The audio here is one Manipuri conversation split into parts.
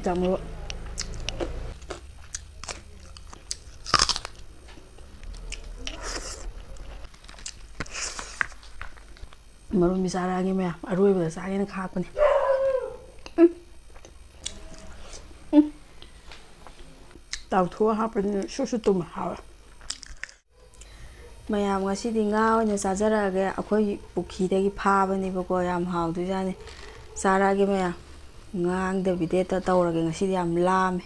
ꯆꯥꯃꯨ ꯃꯔꯨꯝꯕꯤ ꯆꯥꯔꯛꯑꯒꯦ ꯃꯌꯥꯝ ꯑꯔꯣꯏꯕꯗ ꯆꯥꯒꯦꯅ ꯈꯥꯛꯄꯅꯦ ꯇꯥꯎꯊꯣꯛꯑ ꯍꯥꯞꯄꯅꯤꯅ ꯁꯨꯁꯨ ꯇꯨꯝꯃ ꯍꯥꯎꯋꯦ ꯃꯌꯥꯝ ꯉꯁꯤꯗꯤ ꯉꯥ ꯑꯣꯏꯅ ꯆꯥꯖꯔꯛꯑꯒꯦ ꯑꯩꯈꯣꯏ ꯄꯨꯈ꯭ꯔꯤꯗꯒꯤ ꯐꯥꯕꯅꯦꯕꯀꯣ ꯌꯥꯝ ꯍꯥꯎꯗꯣꯏꯖꯥꯠꯅꯤ ꯆꯥꯔꯛꯑꯒꯦ ꯃꯌꯥꯝ ꯉꯥꯡꯗꯕꯤꯗ ꯍꯦꯛꯇ ꯇꯧꯔꯒꯦ ꯉꯁꯤꯗꯤ ꯌꯥꯝ ꯂꯥꯝꯃꯦ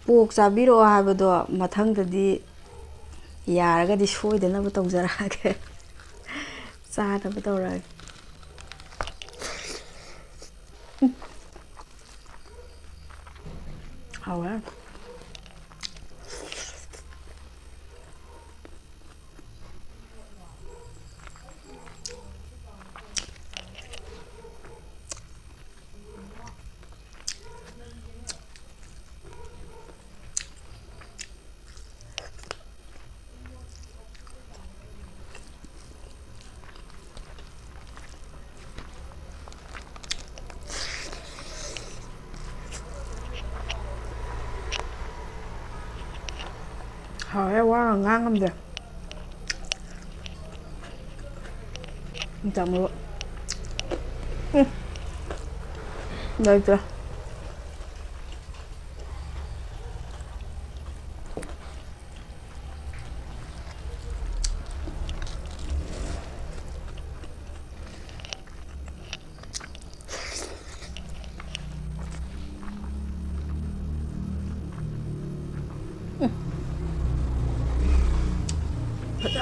ꯄꯣꯛ ꯆꯥꯕꯤꯔꯛꯑꯣ ꯍꯥꯏꯕꯗꯣ ꯃꯊꯪꯗꯗꯤ ꯌꯥꯔꯒꯗꯤ ꯁꯣꯏꯗꯅꯕ ꯇꯧꯖꯔꯛꯑꯒꯦ ꯆꯥꯅꯕ ꯇꯧꯔꯛꯑꯒꯦ ꯍꯥꯎꯋꯦ ꯍꯥꯎꯋꯦ ꯋꯥ ꯉꯥꯡ ꯉꯝꯗꯦ ꯆꯥꯃꯨ ꯂꯩꯇ꯭ꯔꯦ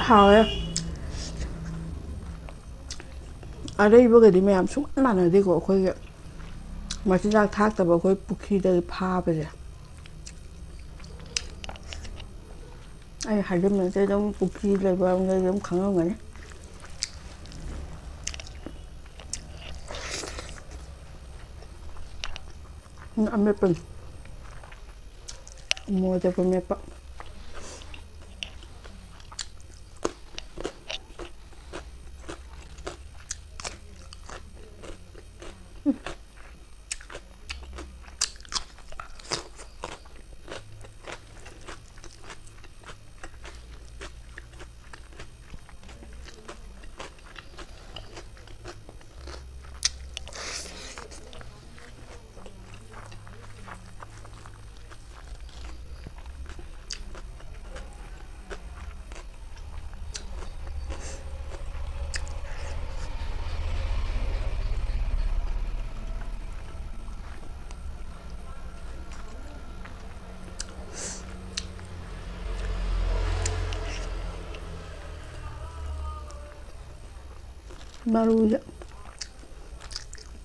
ꯍꯥꯎꯋꯦ ꯑꯔꯩꯕꯒꯗꯤ ꯃꯌꯥꯝ ꯁꯨꯡꯃꯥꯟ ꯃꯥꯟꯅꯗꯦꯀꯣ ꯑꯩꯈꯣꯏꯒꯤ ꯃꯆꯤꯟꯖꯥꯛ ꯊꯥꯛꯇꯕ ꯑꯩꯈꯣꯏ ꯄꯨꯈ꯭ꯔꯤꯗꯒꯤ ꯐꯥꯕꯁꯦ ꯑꯩ ꯍꯥꯏꯖꯟꯕ ꯅꯠꯇꯦ ꯑꯗꯨꯝ ꯄꯨꯈ꯭ꯔꯤ ꯂꯩꯕ ꯃꯈꯩꯗꯤ ꯑꯗꯨꯝ ꯈꯪꯉꯝꯒꯅꯤ ꯑꯃꯦꯠꯄꯅꯤ ꯃꯣꯔꯣꯛ ꯑꯇꯦꯛꯄ ꯃꯦꯠꯄ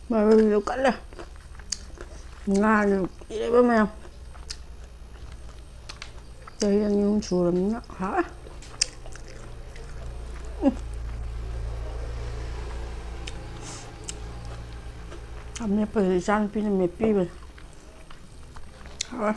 ꯃꯔꯨꯁꯨ ꯀꯜꯂꯦ ꯉꯥꯁꯨ ꯏꯔꯩꯕ ꯃꯌꯥꯝ ꯆꯍꯤ 2 ꯑꯍꯨꯝ ꯁꯨꯔꯕꯅꯤꯅ ꯍꯥꯎꯋꯦ ꯑꯃꯦꯠꯄꯁꯨ ꯏꯆꯥꯅꯨꯄꯤꯅ ꯃꯦꯠꯄꯤꯕꯅꯦ ꯍꯥꯎꯋꯦ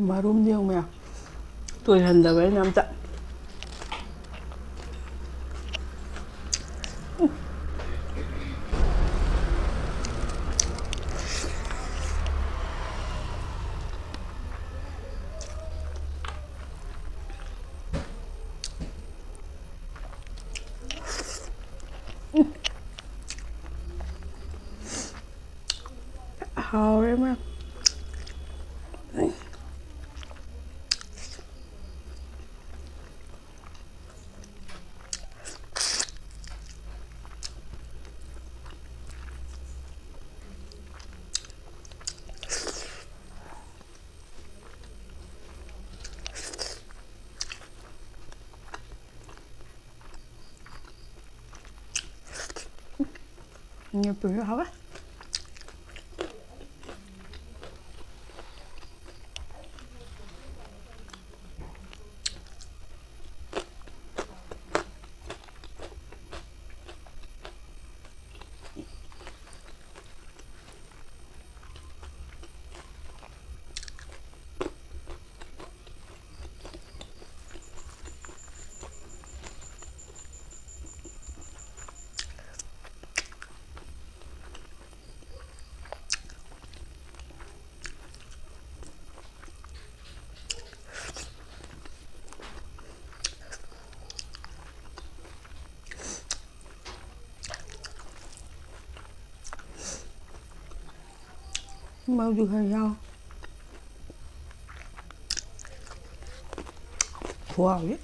ꯃꯔꯨꯝꯗꯤ ꯌꯦꯡꯉꯨ ꯃꯌꯥꯝ ꯇꯣꯏꯍꯟꯗꯕ ꯑꯩꯅ ꯑꯝꯇ hào em ạ. Nie pojechała? Màu khởi nhau wow ấy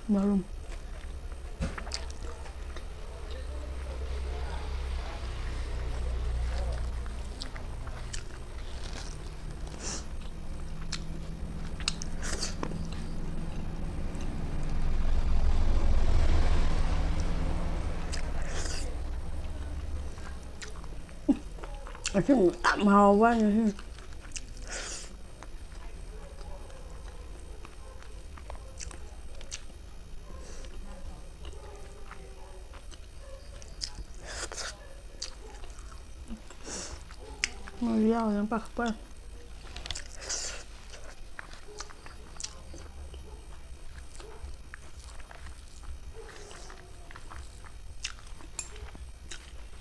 màu chứ đậm hầu quá nhỉ. Màu dao yang bạc bạc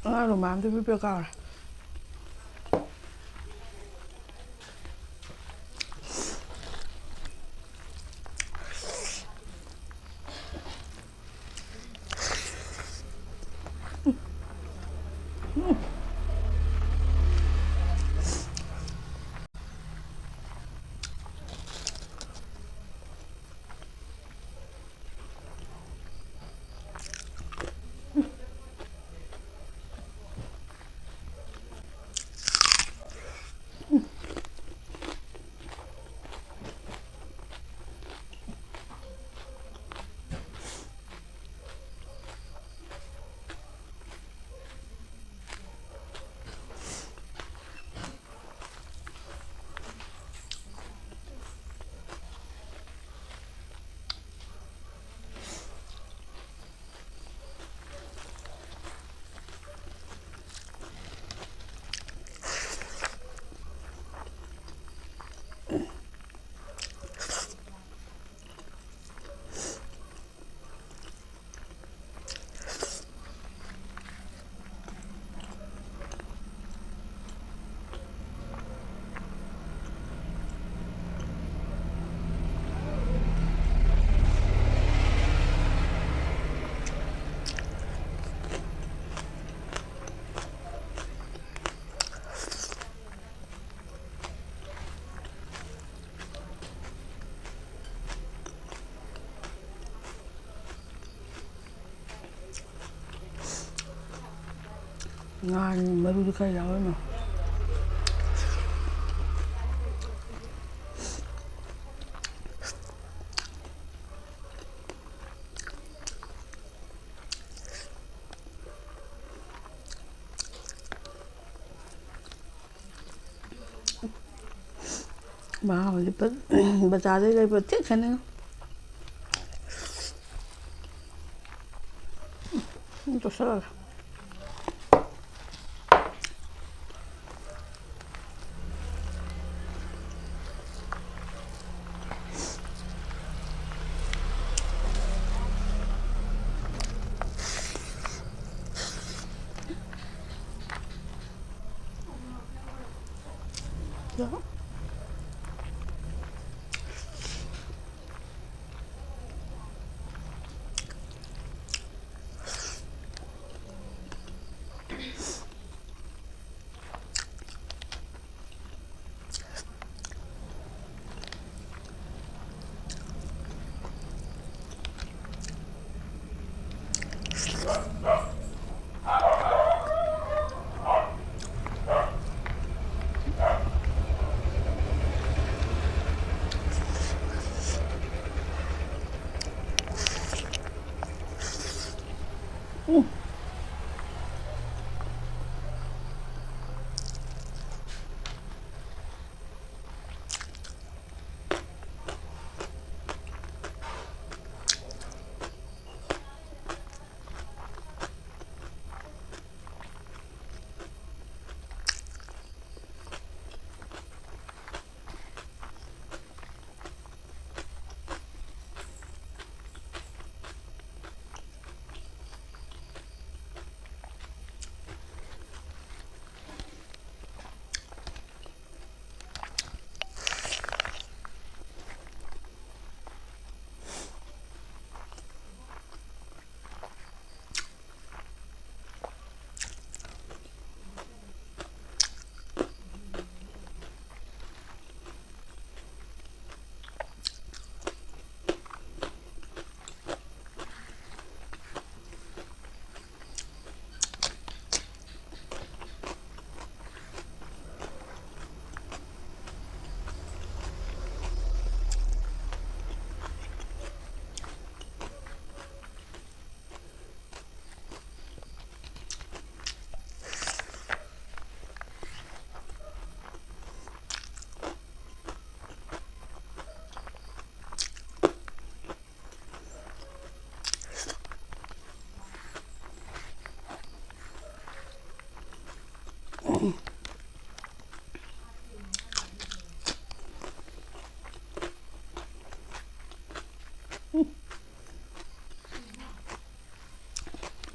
rồi mà tôi biết cao rồi ngon màu khởi nhau mà wow lipat bazar đây lipat chết cái nữa itu salah ya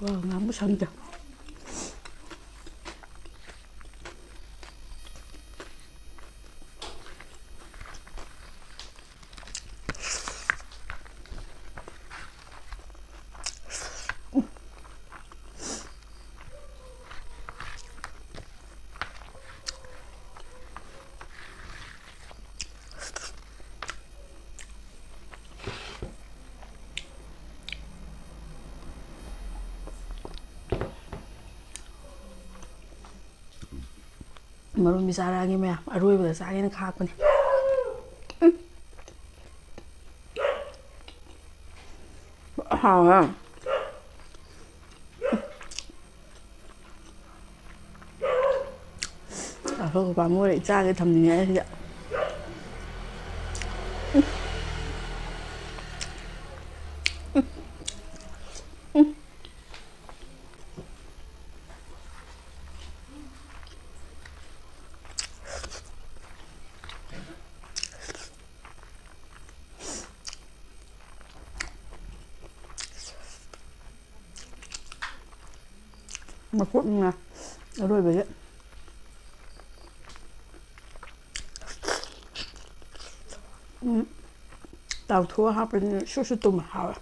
와 ngắm sân kìa. Marumi saragi maya aroibada saragina khakpani. Hawa. Ako pamore ichage thamninga sida. Makutnya aroibada. Tao thua hapin susu tuma hawa.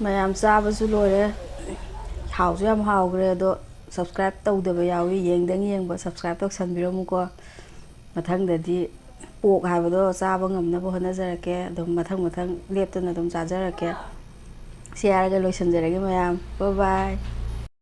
Mayam chabasu loire. Hausu yam haugre do subscribe tawdaba yawi yengdang yengba subscribe tawsanbiramuko. Mathangdadi pork haibado chaba ngamnaba honajarake adum mathang leptana adum chajarake. Share ga loisanjarage mayam. Bye bye.